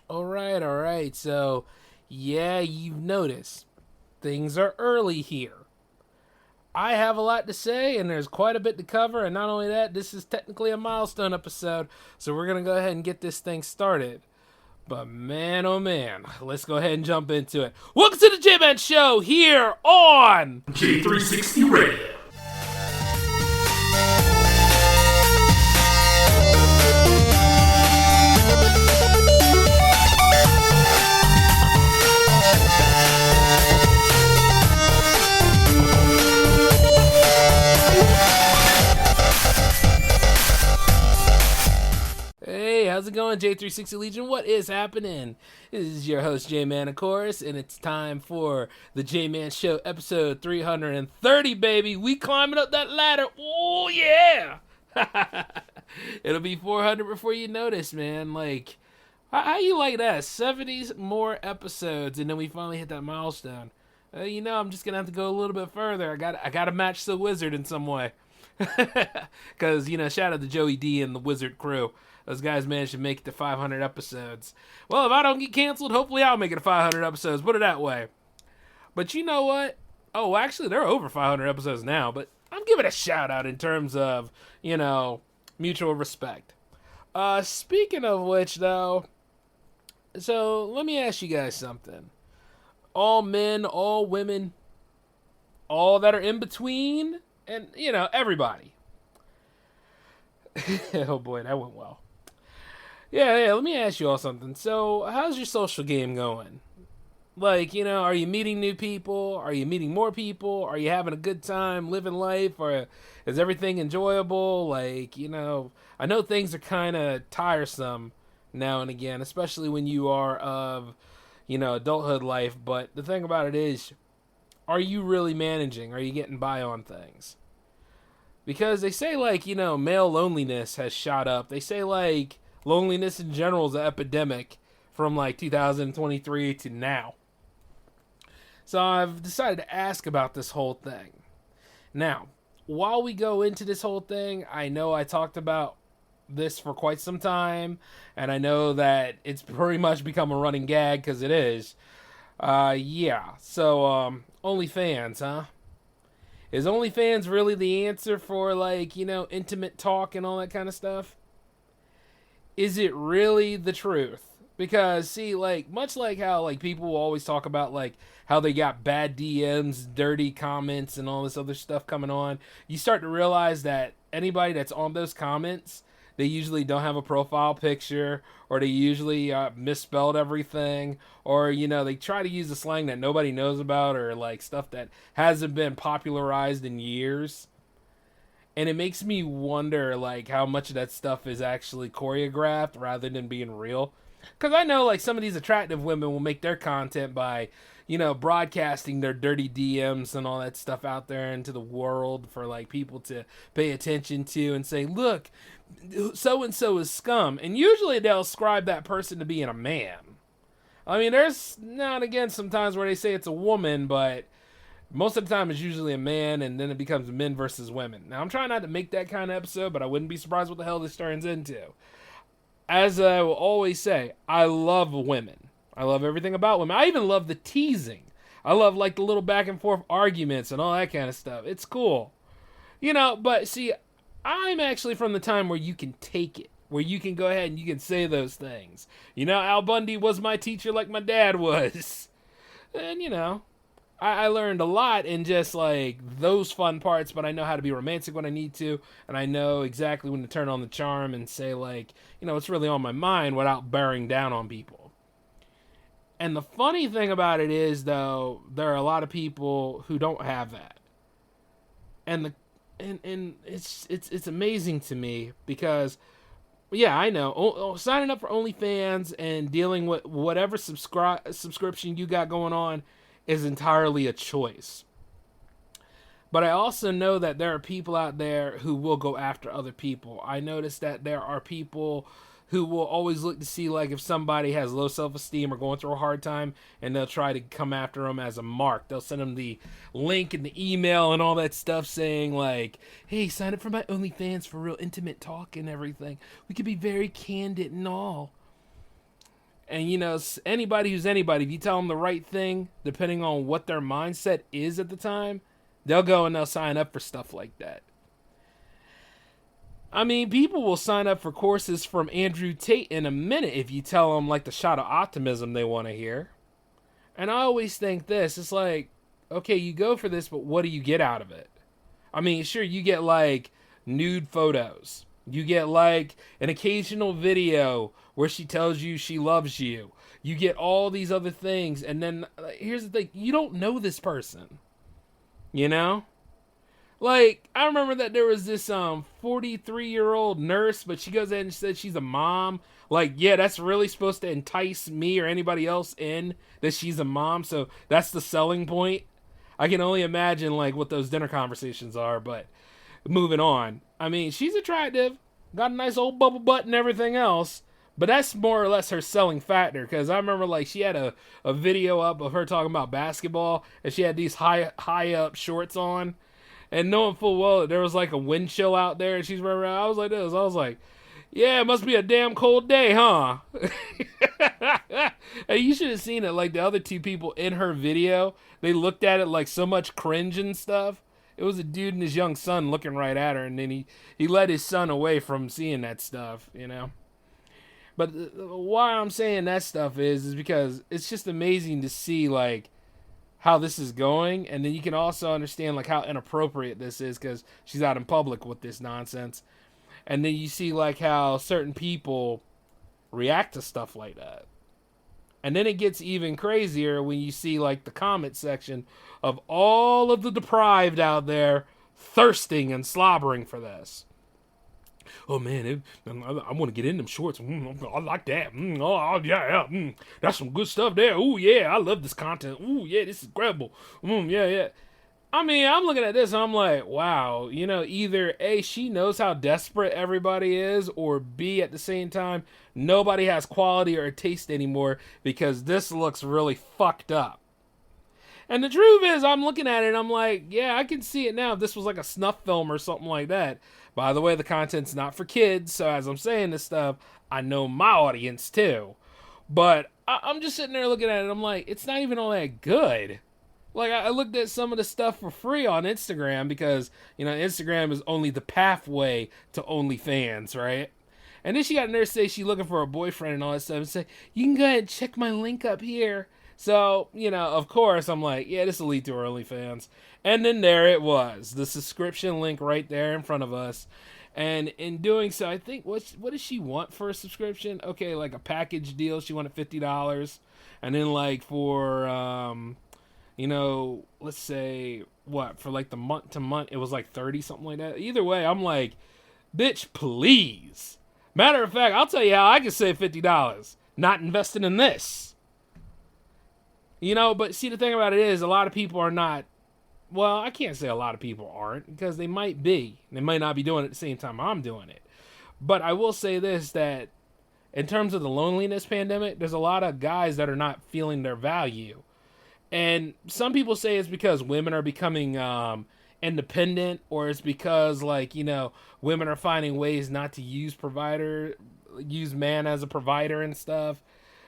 All right. So, yeah, you've noticed things are early here. I have a lot to say, and there's quite a bit to cover. And not only that, this is technically a milestone episode, so we're going to go ahead and get this thing started. But man, oh man, let's go ahead and jump into it. Welcome to the J-Man Show here on J360 Radio. Hey, how's it going, J360 Legion? What is happening? This is your host, J-Man, of course, and it's time for the J-Man Show, episode 330, baby. We climbing up that ladder. Oh, yeah! It'll be 400 before you notice, man. Like, how you like that? 70 more episodes, and then we finally hit that milestone. I'm just gonna have to go a little bit further. I gotta match the Wizard in some way. Because, shout out to Joey D and the Wizard crew. Those guys managed to make it to 500 episodes. Well, if I don't get canceled, hopefully I'll make it to 500 episodes. Put it that way. But you know what? Oh, actually, they're over 500 episodes now. But I'm giving a shout out in terms of, mutual respect. Speaking of which, though, so let me ask you guys something. All men, all women, all that are in between, and, everybody. Oh boy, that went well. Yeah, let me ask you all something. So, how's your social game going? Like, are you meeting new people? Are you meeting more people? Are you having a good time living life? Or is everything enjoyable? Like, I know things are kind of tiresome now and again, especially when you are of, adulthood life. But the thing about it is, are you really managing? Are you getting by on things? Because they say, male loneliness has shot up. They say, loneliness in general is an epidemic from, 2023 to now. So I've decided to ask about this whole thing. Now, while we go into this whole thing, I know I talked about this for quite some time, and I know that it's pretty much become a running gag, because it is. So, OnlyFans, huh? Is OnlyFans really the answer for, intimate talk and all that kind of stuff? Is it really the truth? Because, see, much like how, people always talk about, how they got bad DMs, dirty comments, and all this other stuff coming on, you start to realize that anybody that's on those comments, they usually don't have a profile picture, or they usually misspelled everything, or, they try to use the slang that nobody knows about, or, stuff that hasn't been popularized in years. And it makes me wonder, how much of that stuff is actually choreographed rather than being real. Because I know, some of these attractive women will make their content by, broadcasting their dirty DMs and all that stuff out there into the world for, people to pay attention to and say, look, so-and-so is scum. And usually they'll ascribe that person to being a man. I mean, there's now and again sometimes where they say it's a woman, but most of the time it's usually a man, and then it becomes men versus women. Now, I'm trying not to make that kind of episode, but I wouldn't be surprised what the hell this turns into. As I will always say, I love women. I love everything about women. I even love the teasing. I love, the little back and forth arguments and all that kind of stuff. It's cool. But see, I'm actually from the time where you can take it. Where you can go ahead and you can say those things. Al Bundy was my teacher like my dad was. And, I learned a lot in just, those fun parts, but I know how to be romantic when I need to, and I know exactly when to turn on the charm and say, what's really on my mind without bearing down on people. And the funny thing about it is, though, there are a lot of people who don't have that. And it's amazing to me because, yeah, I know, signing up for OnlyFans and dealing with whatever subscription you got going on is entirely a choice. But I also know that there are people out there who will go after other people. I noticed that there are people who will always look to see if somebody has low self-esteem or going through a hard time, and they'll try to come after them as a mark. They'll send them the link and the email and all that stuff saying hey, sign up for my OnlyFans for real intimate talk and everything. We could be very candid and all. And, anybody who's anybody, if you tell them the right thing, depending on what their mindset is at the time, they'll go and they'll sign up for stuff like that. I mean, people will sign up for courses from Andrew Tate in a minute if you tell them, like, the shot of optimism they want to hear. And I always think this, it's like, okay, you go for this, but what do you get out of it? I mean, sure, you get, like, nude photos. You get, like, an occasional video where she tells you she loves you. You get all these other things. And then, here's the thing, you don't know this person. You know? Like, I remember that there was this 43-year-old nurse, but she goes in and says she's a mom. Like, yeah, that's really supposed to entice me or anybody else in that she's a mom. So that's the selling point. I can only imagine, like, what those dinner conversations are. But moving on. I mean, she's attractive. Got a nice old bubble butt and everything else. But that's more or less her selling factor. Because I remember, like, she had a video up of her talking about basketball. And she had these high up shorts on. And knowing full well that there was like a wind chill out there and she's running around, I was like this. I was like, yeah, it must be a damn cold day, huh? And you should have seen it. Like the other two people in her video, they looked at it like so much cringe and stuff. It was a dude and his young son looking right at her, and then he led his son away from seeing that stuff, But why I'm saying that stuff is because it's just amazing to see, like, how this is going, and then you can also understand like how inappropriate this is because she's out in public with this nonsense, and then you see like how certain people react to stuff like that, and then it gets even crazier when you see like the comment section of all of the deprived out there thirsting and slobbering for this. Oh man, I want to get in them shorts. I like that. Oh yeah. That's some good stuff there. Oh yeah, I love this content. Oh yeah, this is incredible. Yeah. I mean, I'm looking at this and I'm like, wow. Either A, she knows how desperate everybody is, or B, at the same time, nobody has quality or taste anymore because this looks really fucked up. And the truth is, I'm looking at it and I'm like, yeah, I can see it now if this was like a snuff film or something like that. By the way, the content's not for kids, so as I'm saying this stuff, I know my audience too. But I'm just sitting there looking at it, I'm like, it's not even all that good. Like, I looked at some of the stuff for free on Instagram because, Instagram is only the pathway to OnlyFans, right? And then she got a nurse say she's looking for a boyfriend and all that stuff and say, you can go ahead and check my link up here. So, of course, I'm like, yeah, this will lead to our OnlyFans. And then there it was, the subscription link right there in front of us. And in doing so, I think, what does she want for a subscription? Okay, like a package deal, she wanted $50. And then, like, for, let's say, for like the month to month, it was like 30, something like that. Either way, I'm like, bitch, please. Matter of fact, I'll tell you how I can save $50. Not investing in this. But see, the thing about it is, a lot of people are not, well, I can't say a lot of people aren't, because they might be. They might not be doing it at the same time I'm doing it. But I will say this, that in terms of the loneliness pandemic, there's a lot of guys that are not feeling their value. And some people say it's because women are becoming independent, or it's because, like, women are finding ways not to use man as a provider and stuff.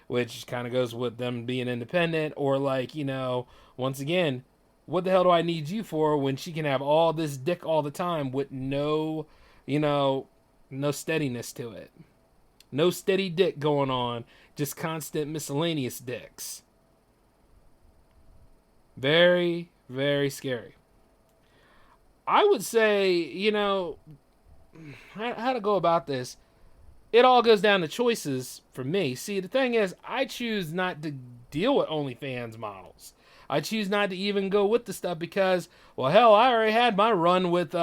Which kind of goes with them being independent, or like, once again, what the hell do I need you for when she can have all this dick all the time with no steadiness to it. No steady dick going on, just constant miscellaneous dicks. Very, very scary. I would say, how to go about this. It all goes down to choices for me. See, the thing is, I choose not to deal with OnlyFans models. I choose not to even go with the stuff because, well, hell, I already had my run with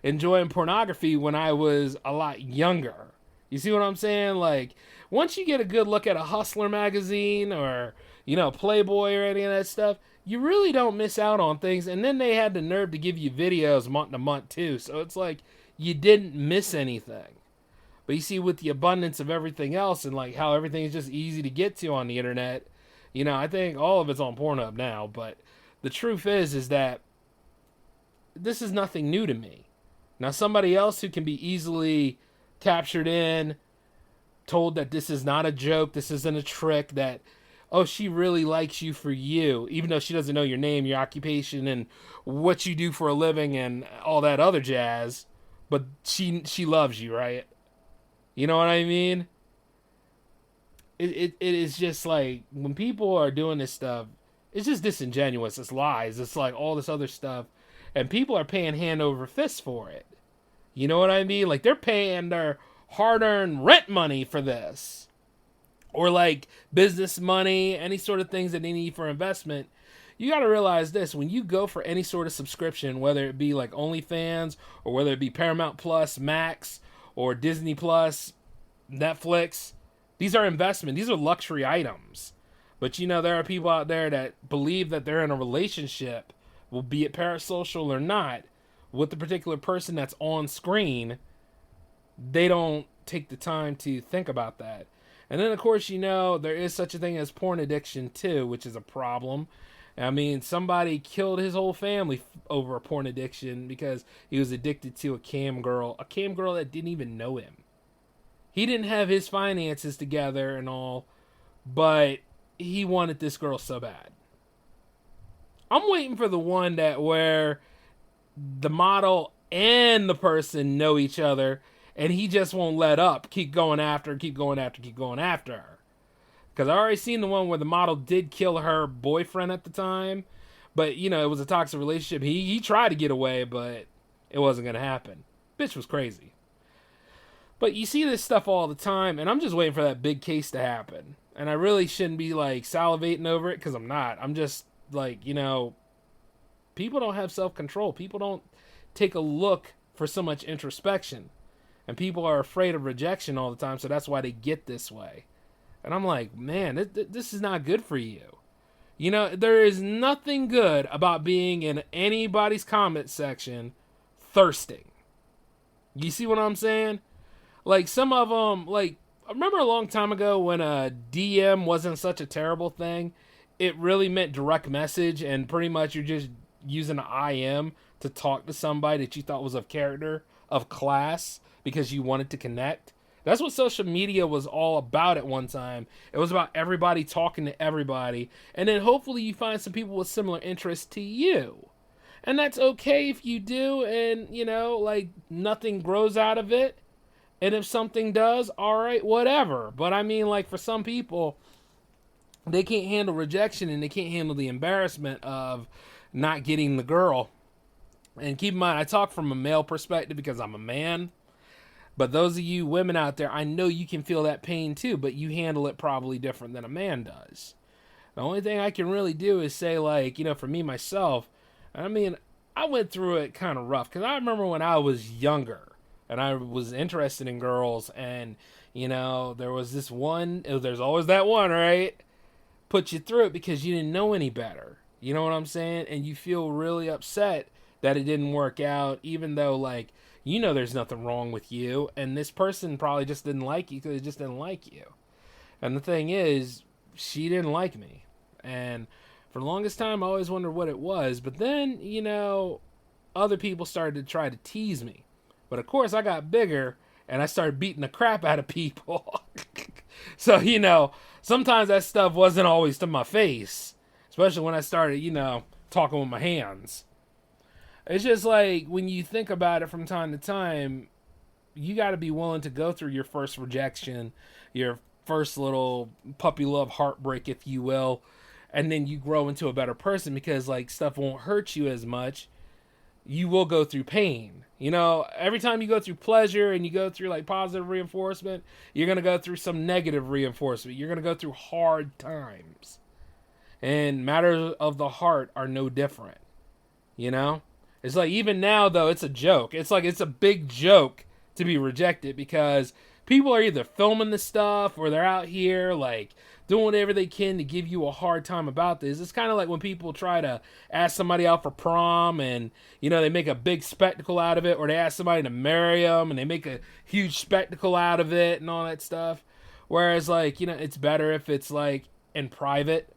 enjoying pornography when I was a lot younger. You see what I'm saying? Like, once you get a good look at a Hustler magazine or, Playboy or any of that stuff, you really don't miss out on things. And then they had the nerve to give you videos month to month, too. So it's like you didn't miss anything. But you see, with the abundance of everything else and like how everything is just easy to get to on the internet, I think all of it's on Pornhub now. But the truth is that this is nothing new to me. Now, somebody else who can be easily captured in told that this is not a joke, this isn't a trick, that, oh, she really likes you for you, even though she doesn't know your name, your occupation, and what you do for a living and all that other jazz, but she loves you, right? You know what I mean? It is just like, when people are doing this stuff, it's just disingenuous. It's lies. It's like all this other stuff, and people are paying hand over fist for it. You know what I mean? Like, they're paying their hard-earned rent money for this, or like business money, any sort of things that they need for investment. You got to realize this: when you go for any sort of subscription, whether it be like OnlyFans, or whether it be Paramount Plus, Max, or Disney Plus, Netflix, these are investment. These are luxury items. But there are people out there that believe that they're in a relationship, will be it parasocial or not, with the particular person that's on screen. They don't take the time to think about that. And then, of course, there is such a thing as porn addiction, too, which is a problem. I mean, somebody killed his whole family over a porn addiction because he was addicted to a cam girl that didn't even know him. He didn't have his finances together and all, but he wanted this girl so bad. I'm waiting for the one where the model and the person know each other, and he just won't let up. Keep going after her. Because I already seen the one where the model did kill her boyfriend at the time. But, it was a toxic relationship. He tried to get away, but it wasn't going to happen. Bitch was crazy. But you see this stuff all the time, and I'm just waiting for that big case to happen. And I really shouldn't be, salivating over it, because I'm not. I'm just, people don't have self-control. People don't take a look for so much introspection. And people are afraid of rejection all the time, so that's why they get this way. And I'm like, man, this is not good for you. There is nothing good about being in anybody's comment section thirsting. You see what I'm saying? Some of them, I remember a long time ago when a DM wasn't such a terrible thing. It really meant direct message, and pretty much you're just using an IM to talk to somebody that you thought was of character, of class, because you wanted to connect. That's what social media was all about at one time. It was about everybody talking to everybody, and then hopefully you find some people with similar interests to you. And that's okay if you do, and, nothing grows out of it. And if something does, all right, whatever. But I mean, for some people, they can't handle rejection, and they can't handle the embarrassment of not getting the girl. And keep in mind, I talk from a male perspective because I'm a man. But those of you women out there, I know you can feel that pain too, but you handle it probably different than a man does. The only thing I can really do is say, for me, myself, I mean, I went through it kind of rough. Because I remember when I was younger, and I was interested in girls, and, there was this one, there's always that one, right? Put you through it because you didn't know any better. You know what I'm saying? And you feel really upset that it didn't work out, even though, there's nothing wrong with you, and this person probably just didn't like you because they just didn't like you. And the thing is, she didn't like me. And for the longest time, I always wondered what it was. But then, other people started to try to tease me. But of course, I got bigger, and I started beating the crap out of people. So, sometimes that stuff wasn't always to my face. Especially when I started, talking with my hands. It's just when you think about it from time to time, you got to be willing to go through your first rejection, your first little puppy love heartbreak, if you will, and then you grow into a better person because stuff won't hurt you as much. You will go through pain. Every time you go through pleasure and you go through positive reinforcement, you're going to go through some negative reinforcement. You're going to go through hard times. And matters of the heart are no different. It's even now, though, it's a joke. It's it's a big joke to be rejected because people are either filming this stuff or they're out here, doing whatever they can to give you a hard time about this. It's kind of like when people try to ask somebody out for prom and, they make a big spectacle out of it, or they ask somebody to marry them and they make a huge spectacle out of it and all that stuff. Whereas, it's better if it's, in private,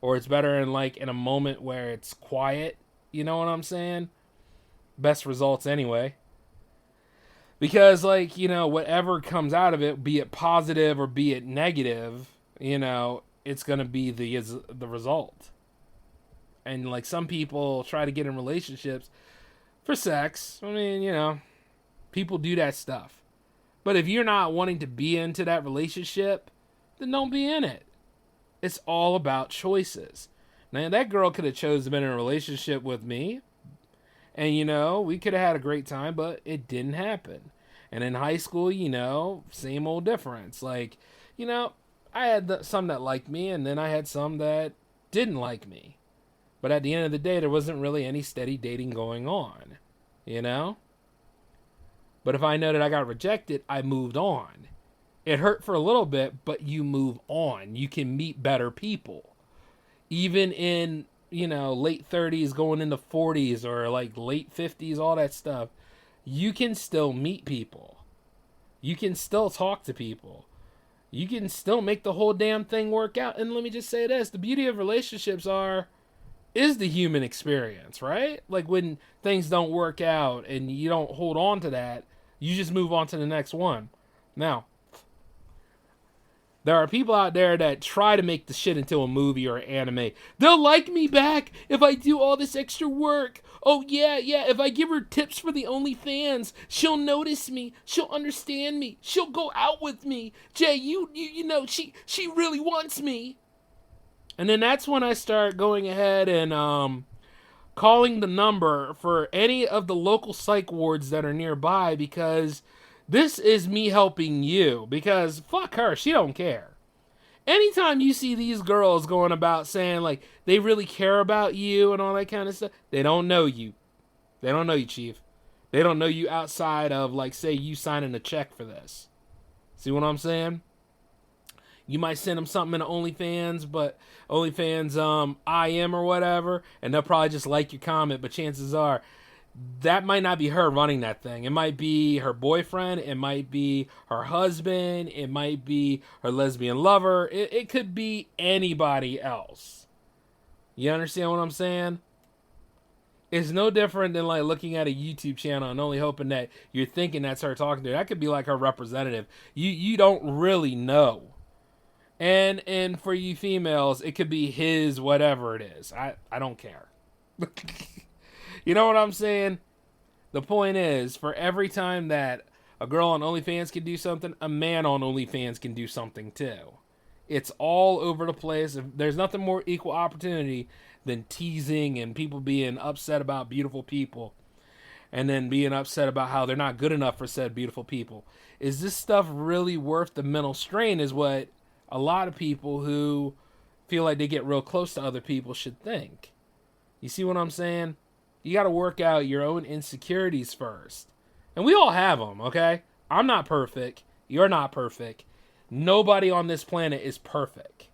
or it's better in a moment where it's quiet. You know what I'm saying? Best results anyway. Because, like, whatever comes out of it, be it positive or be it negative, it's going to be the result. And, like, some people try to get in relationships for sex. I mean, people do that stuff. But if you're not wanting to be into that relationship, then don't be in it. It's all about choices. Now, that girl could have chosen to be in a relationship with me. And, we could have had a great time, but it didn't happen. And in high school, same old difference. Like, I had some that liked me, and then I had some that didn't like me. But at the end of the day, there wasn't really any steady dating going on, But if I know that I got rejected, I moved on. It hurt for a little bit, but you move on. You can meet better people. Even in, late 30s going into 40s or like late 50s, all that stuff, you can still meet people. You can still talk to people. You can still make the whole damn thing work out. And let me just say this, the beauty of relationships is the human experience, right? Like when things don't work out and you don't hold on to that, you just move on to the next one. Now, there are people out there that try to make the shit into a movie or an anime. They'll like me back if I do all this extra work. Oh, yeah, if I give her tips for the OnlyFans, she'll notice me. She'll understand me. She'll go out with me. Jay, she really wants me. And then that's when I start going ahead and calling the number for any of the local psych wards that are nearby, because this is me helping you, because fuck her, she don't care. Anytime you see these girls going about saying like they really care about you and all that kind of stuff, they don't know you. They don't know you, Chief. They don't know you outside of, like, say you signing a check for this. See what I'm saying? You might send them something in OnlyFans, but OnlyFans IM or whatever, and they'll probably just like your comment, but chances are that might not be her running that thing. It might be her boyfriend, it might be her husband, it might be her lesbian lover, it could be anybody else. You understand what I'm saying? It's no different than like looking at a YouTube channel and only hoping that you're thinking that's her talking to her. That could be like her representative. You don't really know. And for you females, it could be his whatever it is. I don't care. You know what I'm saying? The point is, for every time that a girl on OnlyFans can do something, a man on OnlyFans can do something too. It's all over the place. There's nothing more equal opportunity than teasing and people being upset about beautiful people and then being upset about how they're not good enough for said beautiful people. Is this stuff really worth the mental strain, is what a lot of people who feel like they get real close to other people should think. You see what I'm saying? You got to work out your own insecurities first. And we all have them, okay? I'm not perfect. You're not perfect. Nobody on this planet is perfect.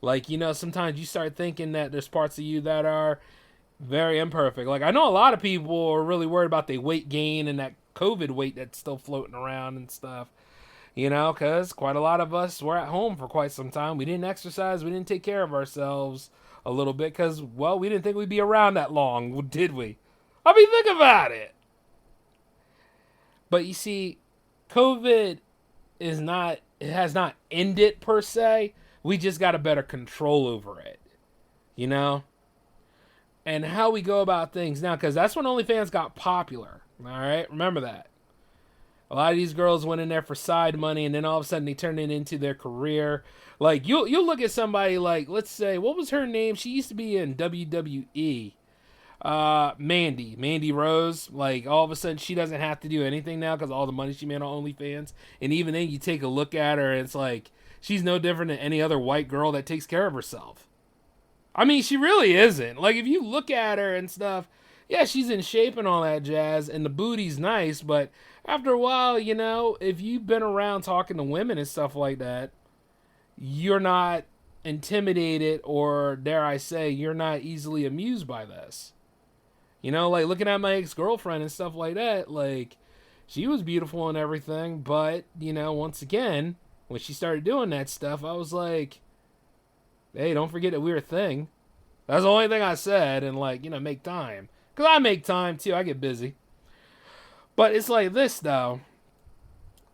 Like, sometimes you start thinking that there's parts of you that are very imperfect. Like, I know a lot of people are really worried about their weight gain and that COVID weight that's still floating around and stuff. Because quite a lot of us were at home for quite some time. We didn't exercise. We didn't take care of ourselves a little bit because, well, we didn't think we'd be around that long, did we? I mean, think about it. But you see, COVID it has not ended per se. We just got a better control over it, And how we go about things now, because that's when OnlyFans got popular, all right? Remember that. A lot of these girls went in there for side money, and then all of a sudden they turned it into their career. Like, you'll look at somebody like, let's say, what was her name? She used to be in WWE. Mandy Rose. Like, all of a sudden she doesn't have to do anything now because all the money she made on OnlyFans. And even then you take a look at her and it's like, she's no different than any other white girl that takes care of herself. I mean, she really isn't. Like, if you look at her and stuff, yeah, she's in shape and all that jazz, and the booty's nice, but after a while, if you've been around talking to women and stuff like that, you're not intimidated, or dare I say, you're not easily amused by this. Like looking at my ex-girlfriend and stuff like that, like, she was beautiful and everything, but, once again, when she started doing that stuff, I was like, hey, don't forget that we're a thing. That's the only thing I said, and, like, make time. Because I make time, too. I get busy. But it's like this, though.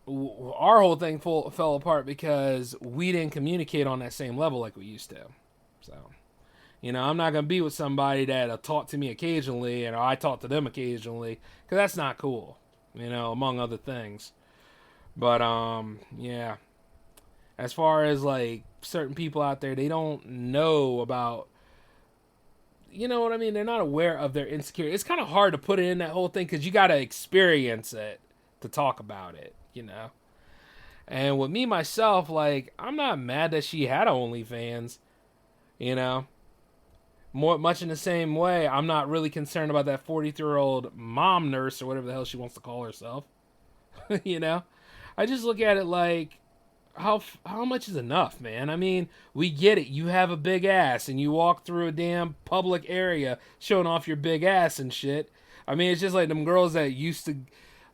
Our whole thing fell apart because we didn't communicate on that same level like we used to. So, I'm not going to be with somebody that'll talk to me occasionally and I talk to them occasionally, because that's not cool, among other things. But, yeah. As far as, like, certain people out there, they don't know about, you know what I mean? They're not aware of their insecurity. It's kind of hard to put it in that whole thing because you got to experience it to talk about it, And with me, myself, like, I'm not mad that she had OnlyFans, Much in the same way, I'm not really concerned about that 43-year-old mom nurse or whatever the hell she wants to call herself, I just look at it like, how much is enough, man? I mean, we get it. You have a big ass and you walk through a damn public area showing off your big ass and shit. I mean, it's just like them girls that used to,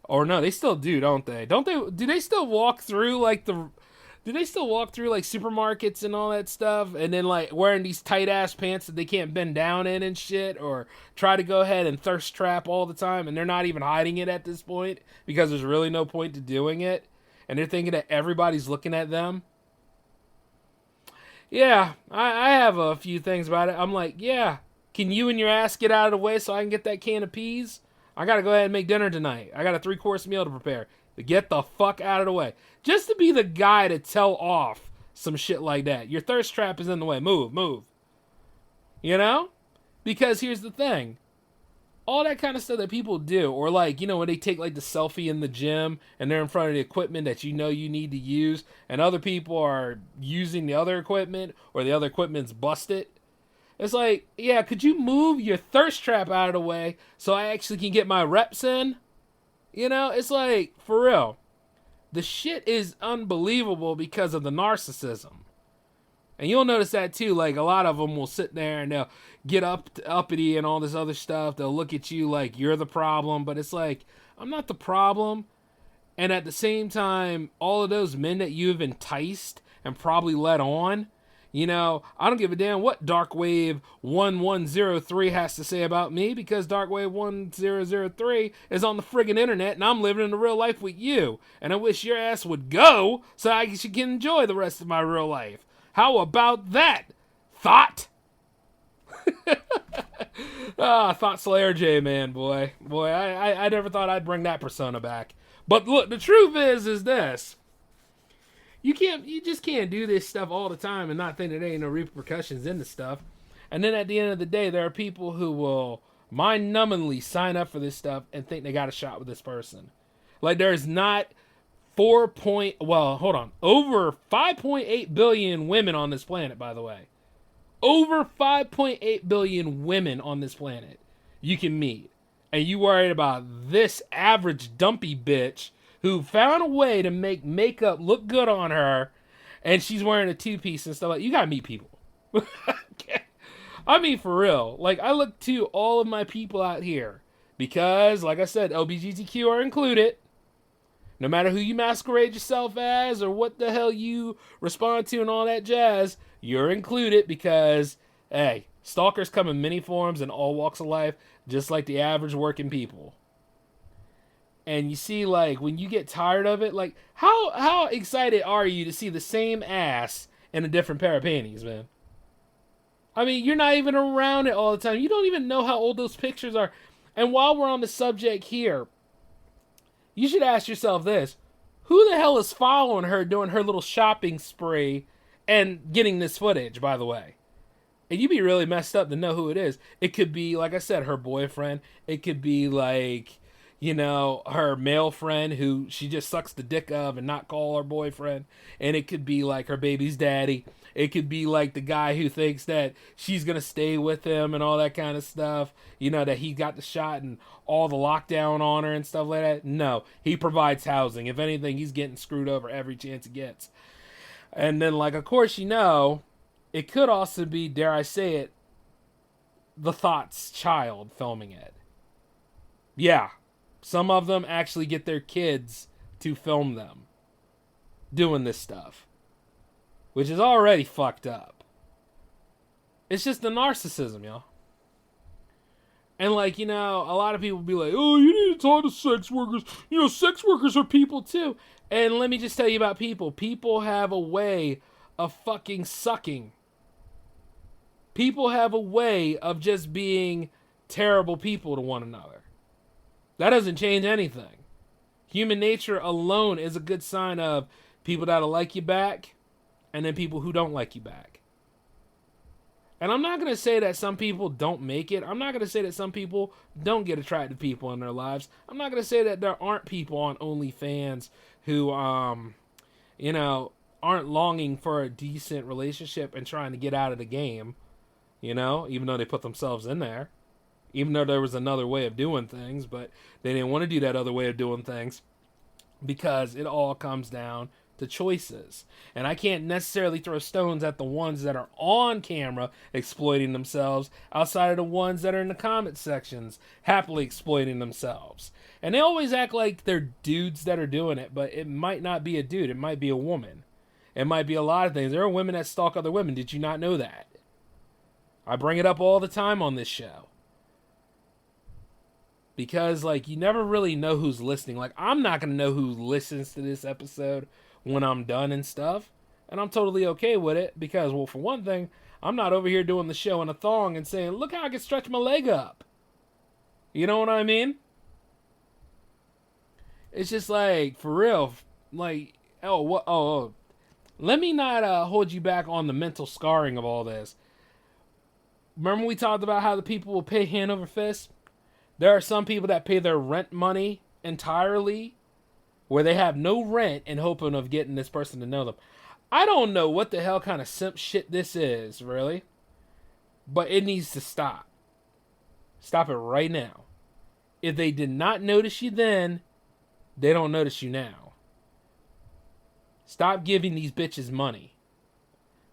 or no, they still do, don't they? Do they still walk through like supermarkets and all that stuff, and then like wearing these tight ass pants that they can't bend down in and shit, or try to go ahead and thirst trap all the time, and they're not even hiding it at this point because there's really no point to doing it, and they're thinking that everybody's looking at them? Yeah, I have a few things about it. I'm like, yeah, can you and your ass get out of the way so I can get that can of peas? I gotta go ahead and make dinner tonight. I got a 3-course meal to prepare. Get the fuck out of the way. Just to be the guy to tell off some shit like that. Your thirst trap is in the way. Move. Because here's the thing. All that kind of stuff that people do, or like, when they take like the selfie in the gym and they're in front of the equipment that you need to use, and other people are using the other equipment, or the other equipment's busted. It's like, yeah, could you move your thirst trap out of the way so I actually can get my reps in? It's like, for real. The shit is unbelievable because of the narcissism. And you'll notice that too. Like, a lot of them will sit there and they'll get uppity and all this other stuff. They'll look at you like you're the problem. But it's like, I'm not the problem. And at the same time, all of those men that you've enticed and probably led on, I don't give a damn what Darkwave 1103 has to say about me, because Darkwave 1003 is on the friggin' internet and I'm living in the real life with you. And I wish your ass would go so I can enjoy the rest of my real life. How about that, Thought? Thought Slayer J, man, boy. I never thought I'd bring that persona back. But look, the truth is this. You just can't do this stuff all the time and not think that there ain't no repercussions in the stuff. And then at the end of the day, there are people who will mind-numbingly sign up for this stuff and think they got a shot with this person. Like, there's not over 5.8 billion women on this planet, by the way. Over 5.8 billion women on this planet you can meet. And you worried about this average dumpy bitch who found a way to make makeup look good on her, and she's wearing a 2-piece and stuff like that. You gotta meet people. I mean, for real. Like, I look to all of my people out here because, like I said, LGBTQ are included. No matter who you masquerade yourself as or what the hell you respond to and all that jazz, you're included because, hey, stalkers come in many forms and all walks of life, just like the average working people. And you see, like, when you get tired of it, like, how excited are you to see the same ass in a different pair of panties, man? I mean, you're not even around it all the time. You don't even know how old those pictures are. And while we're on the subject here, you should ask yourself this. Who the hell is following her doing her little shopping spree and getting this footage, by the way? And you'd be really messed up to know who it is. It could be, like I said, her boyfriend. It could be, like, her male friend who she just sucks the dick of and not call her boyfriend. And it could be, like, her baby's daddy. It could be, like, the guy who thinks that she's going to stay with him and all that kind of stuff. That he got the shot and all the lockdown on her and stuff like that. No, he provides housing. If anything, he's getting screwed over every chance he gets. And then, like, of course, it could also be, dare I say it, the Thought's child filming it. Yeah. Some of them actually get their kids to film them doing this stuff, which is already fucked up. It's just the narcissism, y'all. And, like, you know, a lot of people be like, oh, you need to talk to sex workers. You know, sex workers are people too. And let me just tell you about people. People have a way of fucking sucking. People have a way of just being terrible people to one another. That doesn't change anything. Human nature alone is a good sign of people that'll like you back and then people who don't like you back. And I'm not going to say that some people don't make it. I'm not going to say that some people don't get attracted to people in their lives. I'm not going to say that there aren't people on OnlyFans who, you know, aren't longing for a decent relationship and trying to get out of the game. You know, even though they put themselves in there. Even though there was another way of doing things, but they didn't want to do that other way of doing things because it all comes down to choices. And I can't necessarily throw stones at the ones that are on camera exploiting themselves outside of the ones that are in the comment sections happily exploiting themselves. And they always act like they're dudes that are doing it, but it might not be a dude. It might be a woman. It might be a lot of things. There are women that stalk other women. Did you not know that? I bring it up all the time on this show. Because, like, you never really know who's listening. Like, I'm not going to know who listens to this episode when I'm done and stuff. And I'm totally okay with it. Because, well, for one thing, I'm not over here doing the show in a thong and saying, look how I can stretch my leg up. You know what I mean? It's just like, for real. Like, let me not hold you back on the mental scarring of all this. Remember we talked about how the people will pay hand over fist? There are some people that pay their rent money entirely where they have no rent in hoping of getting this person to know them. I don't know what the hell kind of simp shit this is, really. But it needs to stop. Stop it right now. If they did not notice you then, they don't notice you now. Stop giving these bitches money.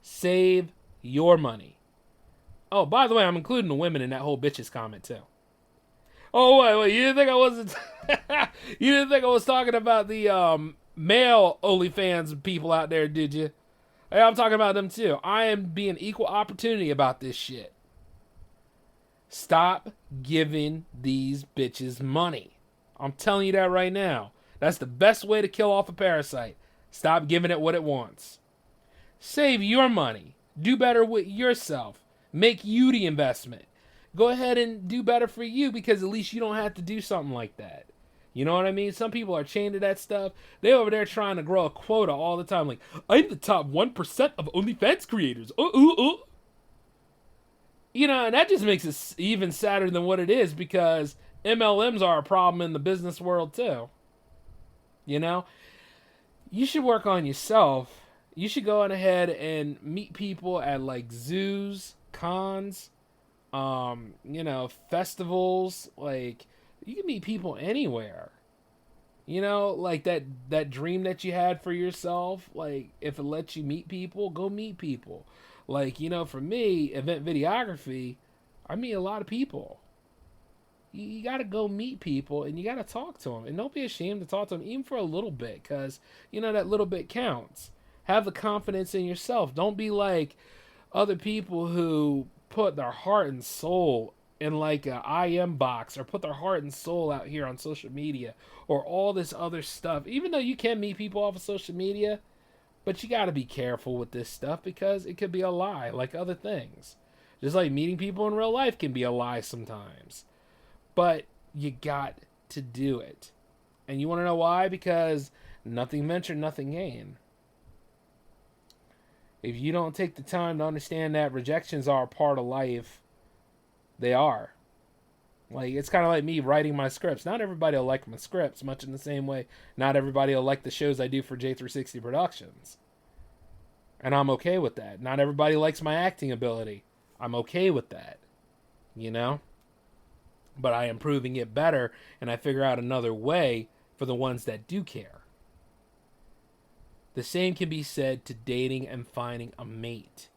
Save your money. Oh, by the way, I'm including the women in that whole bitches comment too. Oh, wait, you didn't think I wasn't... you didn't think I was talking about the male OnlyFans people out there, did you? Hey, I'm talking about them too. I am being equal opportunity about this shit. Stop giving these bitches money. I'm telling you that right now. That's the best way to kill off a parasite. Stop giving it what it wants. Save your money. Do better with yourself. Make you the investment. Go ahead and do better for you because at least you don't have to do something like that. You know what I mean? Some people are chained to that stuff. They over there trying to grow a quota all the time. Like, I'm the top 1% of OnlyFans creators. You know, and that just makes it even sadder than what it is because MLMs are a problem in the business world too. You know? You should work on yourself. You should go on ahead and meet people at like zoos, cons, you know, festivals. Like, you can meet people anywhere. You know, like that dream that you had for yourself. Like, if it lets you meet people, go meet people. Like, you know, for me, event videography, I meet a lot of people. You got to go meet people and you got to talk to them. And don't be ashamed to talk to them, even for a little bit, because, you know, that little bit counts. Have the confidence in yourself. Don't be like other people who put their heart and soul in like a IM box or put their heart and soul out here on social media or all this other stuff. Even though you can meet people off of social media, but you got to be careful with this stuff because it could be a lie like other things. Just like meeting people in real life can be a lie sometimes. But you got to do it. And you want to know why? Because nothing ventured, nothing gained. If you don't take the time to understand that rejections are a part of life, they are. Like, it's kind of like me writing my scripts. Not everybody will like my scripts, much in the same way not everybody will like the shows I do for J360 Productions. And I'm okay with that. Not everybody likes my acting ability. I'm okay with that. You know? But I am proving it better, and I figure out another way for the ones that do care. The same can be said to dating and finding a mate.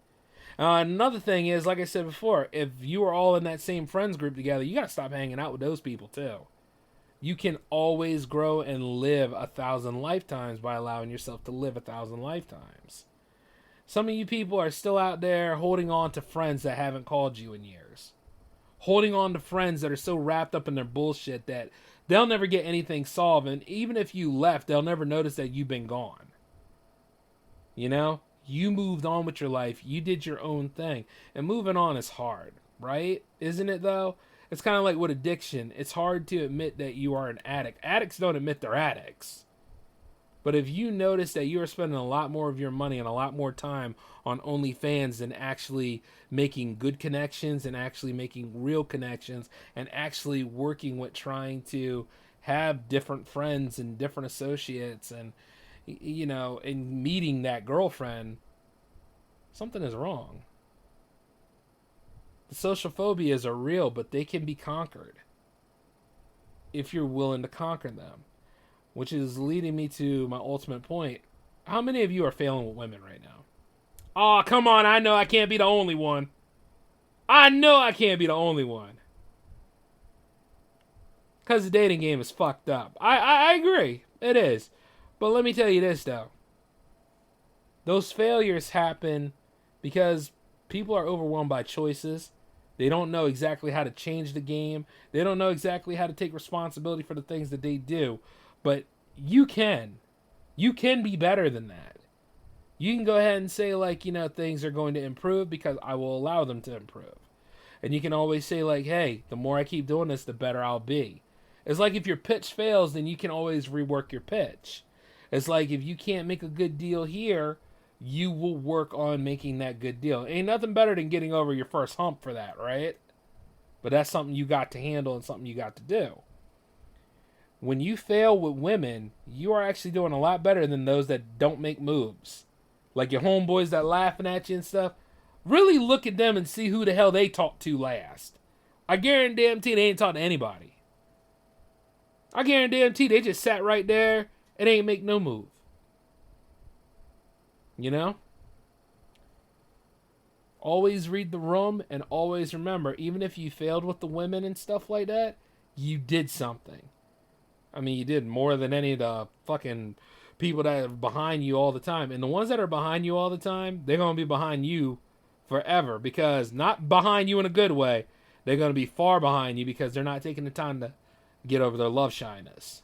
Another thing is, like I said before, if you are all in that same friends group together, you got to stop hanging out with those people too. You can always grow and live 1,000 lifetimes by allowing yourself to live 1,000 lifetimes. Some of you people are still out there holding on to friends that haven't called you in years. holding on to friends that are so wrapped up in their bullshit that they'll never get anything solved. And even if you left, they'll never notice that you've been gone. You know? You moved on with your life. You did your own thing. And moving on is hard, right? Isn't it, though? It's kind of like with addiction. It's hard to admit that you are an addict. Addicts don't admit they're addicts. But if you notice that you are spending a lot more of your money and a lot more time on OnlyFans than actually making good connections and actually making real connections and actually working with trying to have different friends and different associates and, you know, and meeting that girlfriend, something is wrong. The social phobias are real, but they can be conquered if you're willing to conquer them. Which is leading me to my ultimate point. How many of you are failing with women right now? Oh, come on. I know I can't be the only one. I know I can't be the only one. Because the dating game is fucked up. I agree. It is. But let me tell you this, though. Those failures happen because people are overwhelmed by choices. They don't know exactly how to change the game. They don't know exactly how to take responsibility for the things that they do. But you can. You can be better than that. You can go ahead and say, like, you know, things are going to improve because I will allow them to improve. And you can always say, like, hey, the more I keep doing this, the better I'll be. It's like if your pitch fails, then you can always rework your pitch. It's like if you can't make a good deal here, you will work on making that good deal. Ain't nothing better than getting over your first hump for that, right? But that's something you got to handle and something you got to do. When you fail with women, you are actually doing a lot better than those that don't make moves. Like your homeboys that laughing at you and stuff. Really look at them and see who the hell they talked to last. I guarantee they ain't talked to anybody. I guarantee they just sat right there and ain't make no move. You know? Always read the room and always remember, even if you failed with the women and stuff like that, you did something. I mean, you did more than any of the fucking people that are behind you all the time. And the ones that are behind you all the time, they're going to be behind you forever. Because not behind you in a good way. They're going to be far behind you because they're not taking the time to get over their love shyness.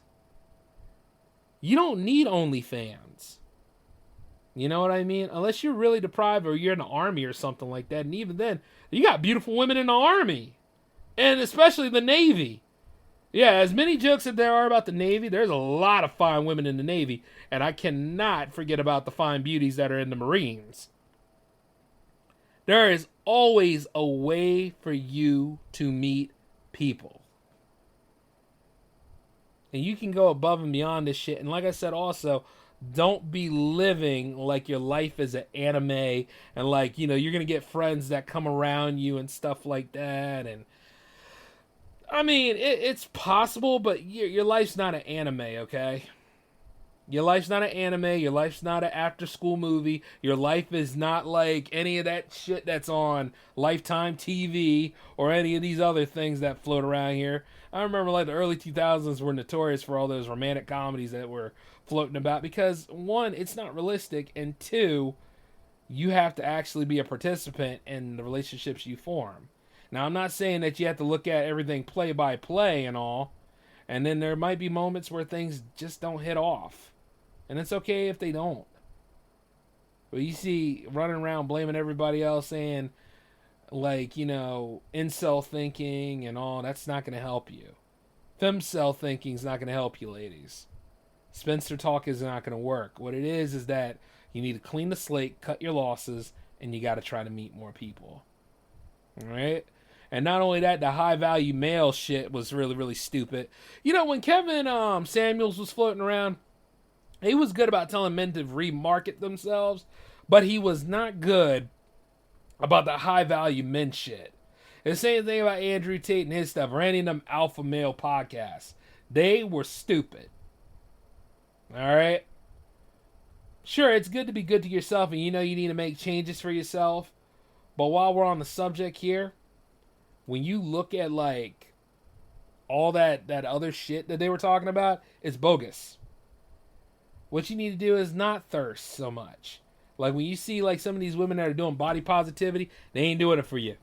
You don't need OnlyFans. You know what I mean? Unless you're really deprived or you're in the army or something like that. And even then, you got beautiful women in the army. And especially the Navy. Yeah, as many jokes as there are about the Navy, there's a lot of fine women in the Navy. And I cannot forget about the fine beauties that are in the Marines. There is always a way for you to meet people. And you can go above and beyond this shit. And like I said also, don't be living like your life is an anime. And like, you know, you're going to get friends that come around you and stuff like that. And I mean, it's possible, but your life's not an anime, okay? Your life's not an anime. Your life's not an after-school movie. Your life is not like any of that shit that's on Lifetime TV or any of these other things that float around here. I remember like the early 2000s were notorious for all those romantic comedies that were floating about because, one, it's not realistic, and two, you have to actually be a participant in the relationships you form. Now, I'm not saying that you have to look at everything play by play and all, and then there might be moments where things just don't hit off. And it's okay if they don't. But you see running around blaming everybody else saying, like, you know, incel thinking and all, that's not going to help you. Femcel thinking is not going to help you, ladies. Spencer talk is not going to work. What it is that you need to clean the slate, cut your losses, and you got to try to meet more people. All right? And not only that, the high-value male shit was really, really stupid. You know, when Kevin Samuels was floating around, he was good about telling men to remarket themselves, but he was not good about the high-value men shit. The same thing about Andrew Tate and his stuff, or any of them alpha male podcasts. They were stupid. All right? Sure, it's good to be good to yourself, and you know you need to make changes for yourself. But while we're on the subject here, when you look at, like, all that other shit that they were talking about, it's bogus. What you need to do is not thirst so much. Like, when you see, like, some of these women that are doing body positivity, they ain't doing it for you.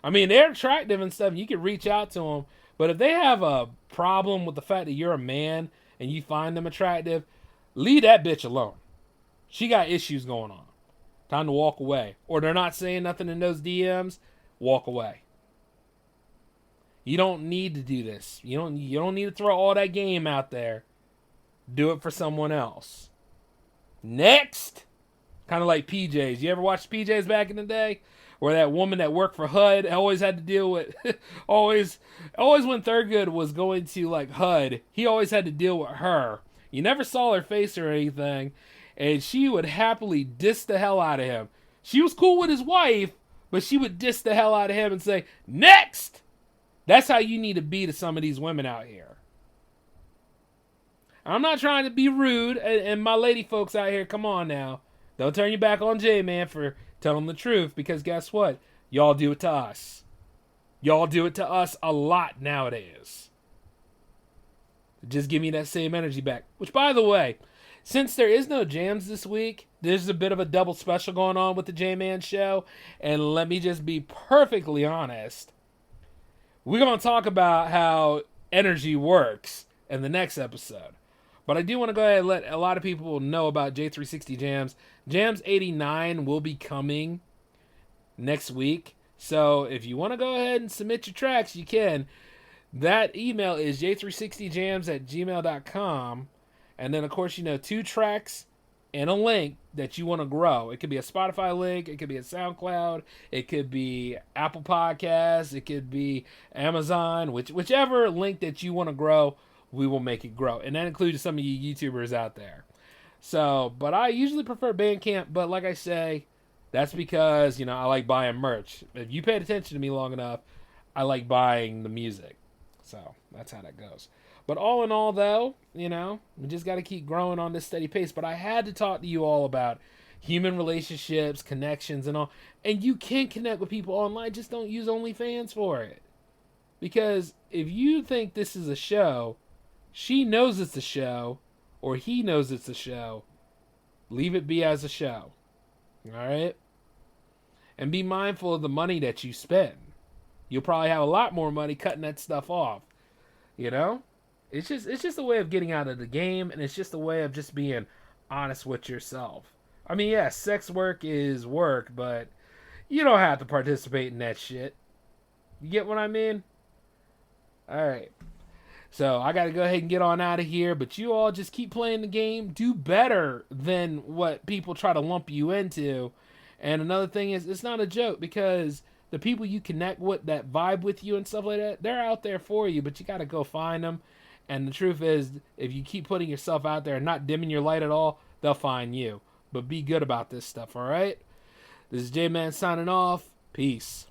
I mean, they're attractive and stuff. You can reach out to them. But if they have a problem with the fact that you're a man and you find them attractive, leave that bitch alone. She got issues going on. Time to walk away. Or they're not saying nothing in those DMs, walk away. You don't need to do this. You don't need to throw all that game out there. Do it for someone else. Next, kind of like PJs. You ever watch PJs back in the day? Where that woman that worked for HUD always had to deal with, always when Thurgood was going to like HUD, he always had to deal with her. You never saw her face or anything, and she would happily diss the hell out of him. She was cool with his wife, but she would diss the hell out of him and say, next! That's how you need to be to some of these women out here. I'm not trying to be rude, and my lady folks out here, come on now. Don't turn your back on J-Man for telling the truth, because guess what? Y'all do it to us. Y'all do it to us a lot nowadays. Just give me that same energy back. Which, by the way, since there is no jams this week, there's a bit of a double special going on with the J-Man show. And let me just be perfectly honest. We're going to talk about how energy works in the next episode. But I do want to go ahead and let a lot of people know about J360 Jams. Jams 89 will be coming next week. So if you want to go ahead and submit your tracks, you can. That email is j360jams@gmail.com. And then, of course, 2 tracks and a link that you want to grow. It could be a Spotify link. It could be a SoundCloud. It could be Apple Podcasts. It could be Amazon. Whichever link that you want to grow, we will make it grow. And that includes some of you YouTubers out there. So, but I usually prefer Bandcamp. But like I say, that's because, I like buying merch. If you paid attention to me long enough, I like buying the music. So, that's how that goes. But all in all, though, we just got to keep growing on this steady pace. But I had to talk to you all about human relationships, connections, and all. And you can connect with people online. Just don't use OnlyFans for it. Because if you think this is a show, she knows it's a show, or he knows it's a show, leave it be as a show. Alright? And be mindful of the money that you spend. You'll probably have a lot more money cutting that stuff off. It's just a way of getting out of the game, and it's just a way of just being honest with yourself. I mean, yeah, sex work is work, but you don't have to participate in that shit. You get what I mean? Alright. So, I gotta go ahead and get on out of here, but you all just keep playing the game. Do better than what people try to lump you into. And another thing is, it's not a joke, because the people you connect with that vibe with you and stuff like that, they're out there for you, but you gotta go find them. And the truth is, if you keep putting yourself out there and not dimming your light at all, they'll find you. But be good about this stuff, alright? This is J-Man signing off. Peace.